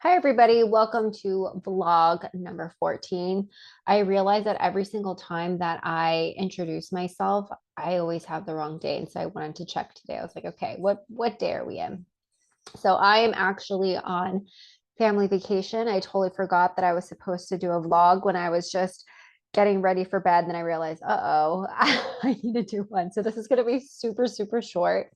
Hi, everybody. Welcome to vlog number 14. I realize that every single time that I introduce myself, I always have the wrong day. And so I wanted to check today. I was like, okay, what day are we in? So I am actually on family vacation. I totally forgot that I was supposed to do a vlog when I was just getting ready for bed. And then I realized, uh-oh, I need to do one. So this is going to be super, super short.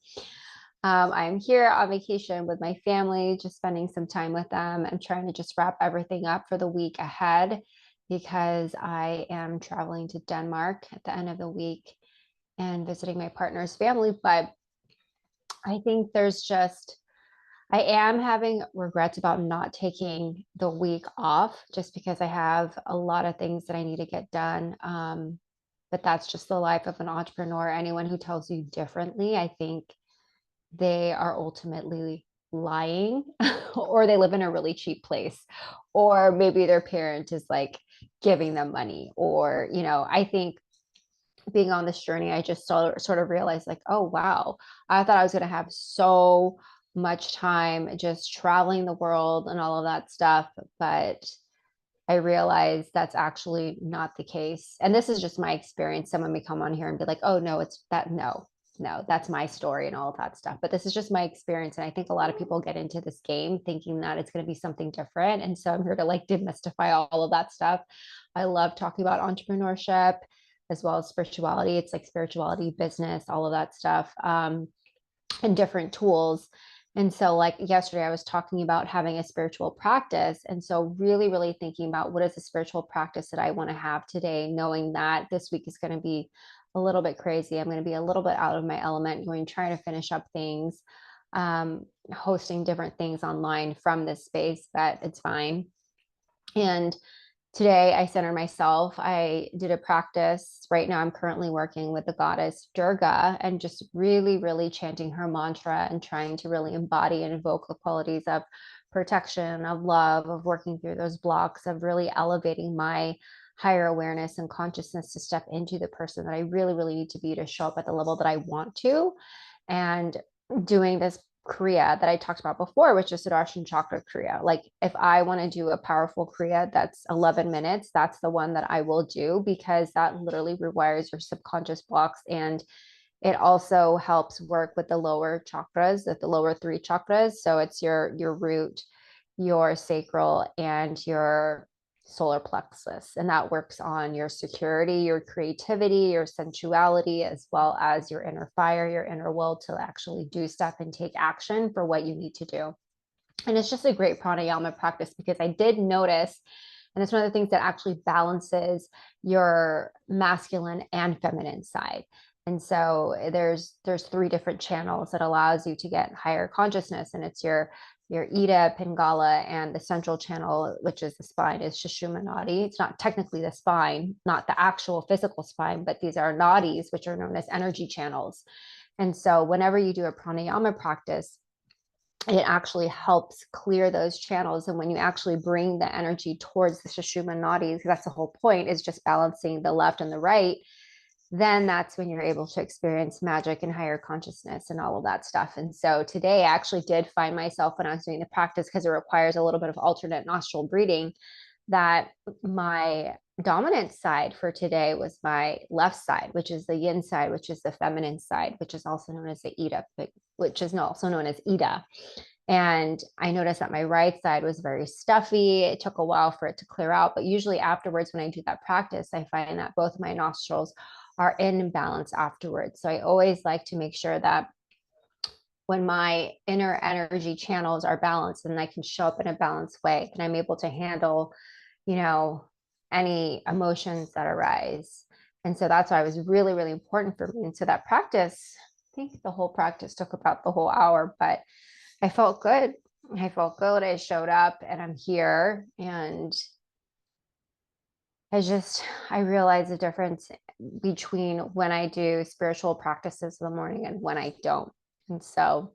I'm here on vacation with my family, just spending some time with them. I'm trying to just wrap everything up for the week ahead because I am traveling to Denmark at the end of the week and visiting my partner's family. But I think I am having regrets about not taking the week off just because I have a lot of things that I need to get done. But that's just the life of an entrepreneur. Anyone who tells you differently, I think they are ultimately lying or they live in a really cheap place, or maybe their parent is like giving them money, or I think being on this journey, I just sort of realized like, oh wow, I thought I was going to have so much time just traveling the world and all of that stuff, but I realized that's actually not the case. And this is just my experience. Someone may come on here and be like, oh, no, it's that. No, that's my story and all of that stuff. But this is just my experience. And I think a lot of people get into this game thinking that it's going to be something different. And so I'm here to like demystify all of that stuff. I love talking about entrepreneurship as well as spirituality. It's like spirituality, business, all of that stuff, and different tools. And so, like yesterday, I was talking about having a spiritual practice. And so, really, really thinking about what is the spiritual practice that I want to have today, knowing that this week is going to be a little bit crazy. I'm going to be a little bit out of my element, going trying to finish up things, hosting different things online from this space, but it's fine. And today I centered myself. I did a practice. Right now, I'm currently working with the goddess Durga and just really, really chanting her mantra and trying to really embody and invoke the qualities of protection, of love, of working through those blocks, of really elevating my higher awareness and consciousness to step into the person that I really, really need to be to show up at the level that I want to. And doing this Kriya that I talked about before, which is Sodarshan Chakra Kriya. Like if I want to do a powerful Kriya that's 11 minutes, that's the one that I will do because that literally rewires your subconscious blocks, and it also helps work with the lower chakras, the lower three chakras. So it's your root, your sacral, and your solar plexus. And that works on your security, your creativity, your sensuality, as well as your inner fire, your inner will to actually do stuff and take action for what you need to do. And it's just a great pranayama practice because I did notice, and it's one of the things that actually balances your masculine and feminine side. And so there's three different channels that allows you to get higher consciousness, and it's your Ida, Pingala, and the central channel, which is the spine, is Sushumna Nadi. It's not technically the spine, not the actual physical spine, but these are nadis, which are known as energy channels. And so whenever you do a pranayama practice, it actually helps clear those channels. And when you actually bring the energy towards the Sushumna Nadi, that's the whole point, is just balancing the left and the right, then that's when you're able to experience magic and higher consciousness and all of that stuff. And so today I actually did find myself when I was doing the practice, because it requires a little bit of alternate nostril breathing, that my dominant side for today was my left side, which is the yin side, which is the feminine side, which is also known as the Ida, which is also known as Ida. And I noticed that my right side was very stuffy. It took a while for it to clear out, but usually afterwards, when I do that practice, I find that both of my nostrils are in balance afterwards. So I always like to make sure that when my inner energy channels are balanced and I can show up in a balanced way, and I'm able to handle, any emotions that arise. And so that's why it was really, really important for me. And so that practice, I think the whole practice took about the whole hour, but I felt good. I felt good. I showed up and I'm here. And I realized the difference between when I do spiritual practices in the morning and when I don't. And so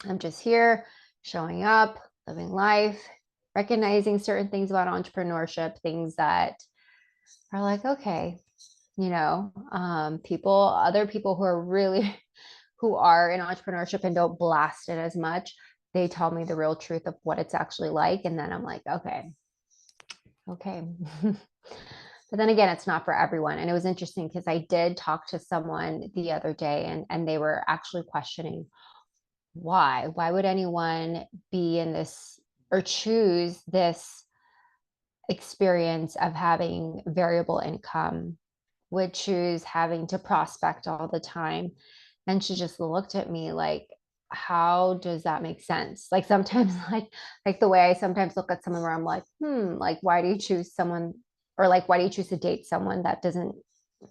I'm just here showing up, living life, recognizing certain things about entrepreneurship, things that are like, okay, other people who are really, who are in entrepreneurship and don't blast it as much, they tell me the real truth of what it's actually like. And then I'm like, okay. But then again, it's not for everyone. And it was interesting because I did talk to someone the other day, and they were actually questioning why would anyone be in this or choose this experience of having variable income, would choose having to prospect all the time. And she just looked at me like, how does that make sense? Like sometimes like the way I sometimes look at someone where I'm like, like why do you choose someone, or like why do you choose to date someone that doesn't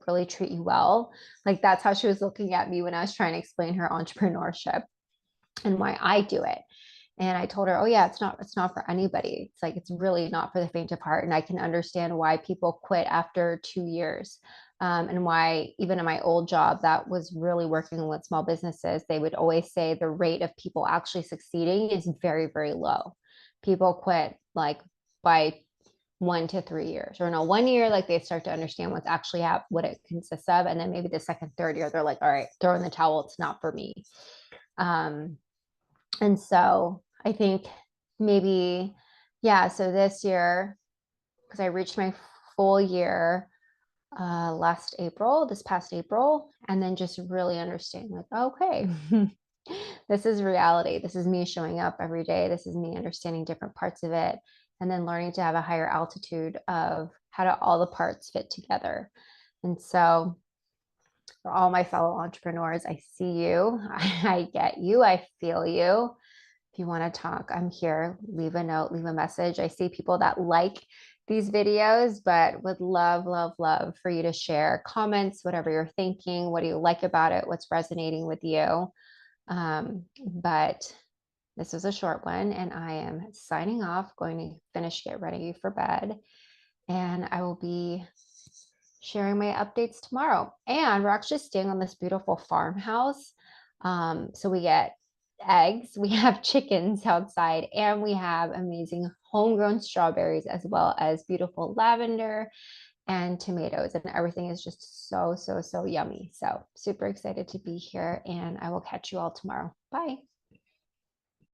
really treat you well? Like that's how she was looking at me when I was trying to explain her entrepreneurship and why I do it. And I told her, oh yeah, it's not for anybody. It's like, it's really not for the faint of heart. And I can understand why people quit after 2 years. And why even in my old job that was really working with small businesses, they would always say the rate of people actually succeeding is very, very low. People quit like by 1 to 3 years, or no, 1 year, like they start to understand what's actually what it consists of. And then maybe the second, third year, they're like, all right, throw in the towel. It's not for me. And so I think maybe, yeah, so this year, because I reached my full year this past April, and then just really understanding like, okay, this is reality. This is me showing up every day. This is me understanding different parts of it, and then learning to have a higher altitude of how do all the parts fit together. And so for all my fellow entrepreneurs, I see you, I get you, I feel you. If you want to talk, I'm here. Leave a note, leave a message. I see people that like these videos, but would love, love, love for you to share comments, whatever you're thinking. What do you like about it? What's resonating with you? But this was a short one, and I am signing off, going to finish, get ready for bed. And I will be sharing my updates tomorrow. And we're actually staying on this beautiful farmhouse. So we get eggs, we have chickens outside, and we have amazing homegrown strawberries, as well as beautiful lavender and tomatoes. And everything is just so, so, so yummy. So super excited to be here, and I will catch you all tomorrow. Bye.